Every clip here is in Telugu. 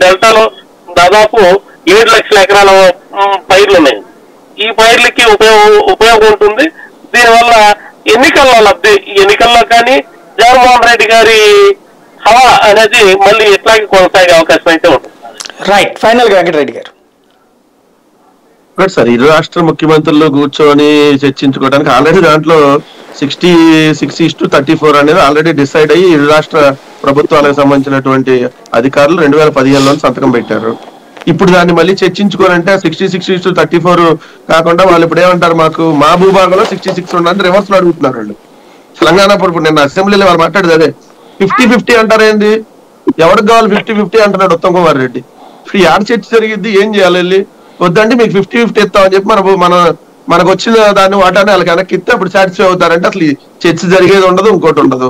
డెల్టాలో దాదాపు 7,00,000 ఎకరాల పైర్లు ఉన్నాయి. ఈ పైర్లకి ఉపయోగం ఉంటుంది. దీనివల్ల ఎన్నికల్లో లబ్ధి, ఎన్నికల్లో కానీ జగన్మోహన్ రెడ్డి గారి హవా అనేది మళ్ళీ ఎట్లాగే కొనసాగే అవకాశం అయితే ఉంటుంది. రైట్, ఫైనల్ గా వెంకటరెడ్డి గారు. సార్, ఇరు రాష్ట్ర ముఖ్యమంత్రులు కూర్చొని చర్చించుకోవడానికి ఆల్రెడీ దాంట్లో 66:34 అనేది ఆల్రెడీ డిసైడ్ అయ్యి ఇరు రాష్ట్ర ప్రభుత్వాలకు సంబంధించినటువంటి అధికారులు 2015లో సంతకం పెట్టారు. ఇప్పుడు దాన్ని మళ్ళీ చర్చించుకోవాలంటే 66:34 కాకుండా వాళ్ళు ఇప్పుడు ఏమంటారు, మాకు మా భూభాగంలో 66 ఉండాలని రివర్స్ లో అడుగుతున్నారు వాళ్ళు. తెలంగాణ ఇప్పుడు నిన్న అసెంబ్లీలో వాళ్ళు మాట్లాడేది అదే 50-50 అంటారు. ఏంది, ఎవరికి కావాలి 50-50 అంటున్నాడు ఉత్తమ్ కుమార్ రెడ్డి. ఇప్పుడు యాడ్ చర్చ జరిగింది, ఏం చేయాలి, వెళ్ళి వద్దండి మీకు 50-50 ఇస్తామని చెప్పి మనకు వచ్చిన దాన్ని వాటాన్ని వాళ్ళకి వెనక్కి ఇస్తే అప్పుడు సాటిస్ఫై అవుతారంటే అసలు చర్చ జరిగేది ఉండదు, ఇంకోటి ఉండదు.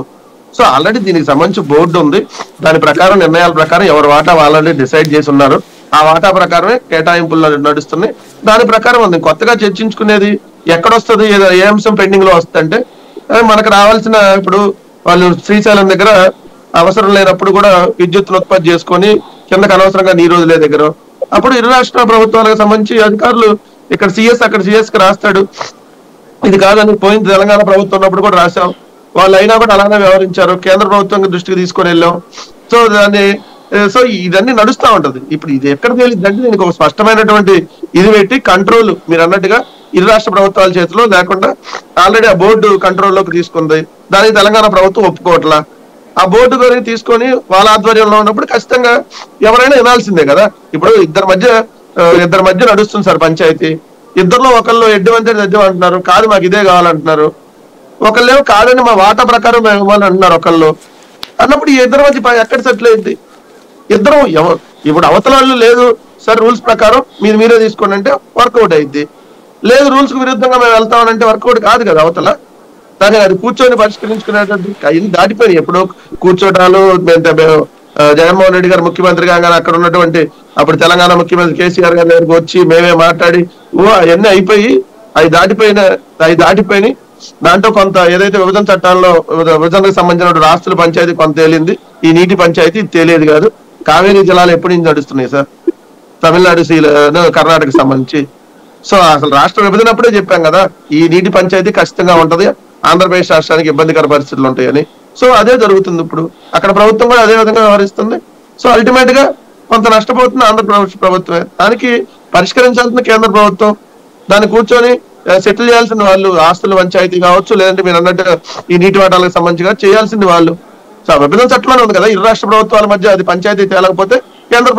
సో ఆల్రెడీ దీనికి సంబంధించి బోర్డు ఉంది. దాని ప్రకారం నిర్ణయాల ప్రకారం ఎవరి వాటా ఆల్రెడీ డిసైడ్ చేసి ఉన్నారు. ఆ వాటా ప్రకారమే కేటాయింపులు నడుస్తున్నాయి. దాని ప్రకారం ఉంది. కొత్తగా చర్చించుకునేది ఎక్కడొస్తుంది, ఏ అంశం పెండింగ్ లో వస్తుందంటే మనకు రావాల్సిన, ఇప్పుడు వాళ్ళు శ్రీశైలం దగ్గర అవసరం లేనప్పుడు కూడా విద్యుత్తును ఉత్పత్తి చేసుకొని కిందకు అనవసరంగా నీరు వదిలే దగ్గర అప్పుడు ఇరు రాష్ట్ర ప్రభుత్వాలకు సంబంధించి అధికారులు ఇక్కడ సిఎస్ అక్కడ సిఎస్ కి రాస్తాడు. ఇది కాదని పోయింది తెలంగాణ ప్రభుత్వం ఉన్నప్పుడు కూడా రాశాం. వాళ్ళు అయినా కూడా అలానే వ్యవహరించారు. కేంద్ర ప్రభుత్వం దృష్టికి తీసుకొని వెళ్ళాం. సో ఇదన్నీ నడుస్తూ ఉంటది. ఇప్పుడు ఇది ఎక్కడ తేలిందంటే దీనికి ఒక స్పష్టమైనటువంటి ఇది పెట్టి కంట్రోల్ మీరు అన్నట్టుగా ఇరు రాష్ట్ర ప్రభుత్వాల చేతిలో లేకుండా ఆల్రెడీ ఆ బోర్డు కంట్రోల్లోకి తీసుకుంది. దానికి తెలంగాణ ప్రభుత్వం ఒప్పుకోవట్లా. ఆ బోర్డు గురించి తీసుకొని వాళ్ళ ఆధ్వర్యంలో ఉన్నప్పుడు ఖచ్చితంగా ఎవరైనా వినాల్సిందే కదా. ఇప్పుడు ఇద్దరి మధ్య నడుస్తుంది సార్ పంచాయతీ. ఇద్దరులో ఒకళ్ళు ఎడ్డమంటే నిజం అంటున్నారు, కాదు మాకు ఇదే కావాలంటున్నారు. ఒకళ్ళేమో కాదని మా వాటా ప్రకారం మేము ఇవ్వాలి అంటున్నారు ఒకళ్ళు. అన్నప్పుడు ఈ ఇద్దరి మధ్య ఎక్కడ సెటిల్ అయింది? ఇద్దరు ఇప్పుడు అవతల వాళ్ళు లేదు సార్ రూల్స్ ప్రకారం మీరే తీసుకోండి అంటే వర్కౌట్ అయింది. లేదు రూల్స్ కు విరుద్ధంగా మేము వెళ్తామనంటే వర్కౌట్ కాదు కదా అవతల. దాన్ని అది కూర్చొని పరిష్కరించుకునేటువంటి అన్ని దాటిపోయినాయి. ఎప్పుడు కూర్చోటాలు జగన్మోహన్ రెడ్డి గారు ముఖ్యమంత్రిగా అక్కడ ఉన్నటువంటి అప్పుడు తెలంగాణ ముఖ్యమంత్రి కేసీఆర్ గారి దగ్గరకు వచ్చి మేమే మాట్లాడి అవన్నీ అయిపోయి అవి దాటిపోయి దాంట్లో కొంత ఏదైతే విభజన చట్టాల్లో విభజనకు సంబంధించిన ఆస్తుల పంచాయతీ కొంత తేలింది. ఈ నీటి పంచాయతీ తేలేదు కాదు. కావేరీ జలాలు ఎప్పటి నుంచి నడుస్తున్నాయి సార్ తమిళనాడు కర్ణాటకకు సంబంధించి. సో అసలు రాష్ట్ర విభజన అప్పుడే చెప్పాం కదా ఈ నీటి పంచాయతీ ఖచ్చితంగా ఉంటది, ఆంధ్రప్రదేశ్ రాష్ట్రానికి ఇబ్బందికర పరిస్థితులు ఉంటాయని. సో అదే జరుగుతుంది. ఇప్పుడు అక్కడ ప్రభుత్వం కూడా అదే విధంగా వ్యవహరిస్తుంది. సో అల్టిమేట్ గా కొంత నష్టపోతుంది ఆంధ్రప్రదేశ్ ప్రభుత్వమే. దానికి పరిష్కరించాల్సిన కేంద్ర ప్రభుత్వం, దాన్ని కూర్చొని సెటిల్ చేయాల్సిన వాళ్ళు ఆస్తుల పంచాయతీ కావచ్చు, లేదంటే మీరు అన్నట్టు ఈ నీటి వాటాలకు సంబంధించిగా చేయాల్సింది వాళ్ళు. సో విభజన చట్టంలోనే ఉంది కదా ఇరు రాష్ట్ర ప్రభుత్వాల మధ్య అది పంచాయతీ తేలకపోతే కేంద్ర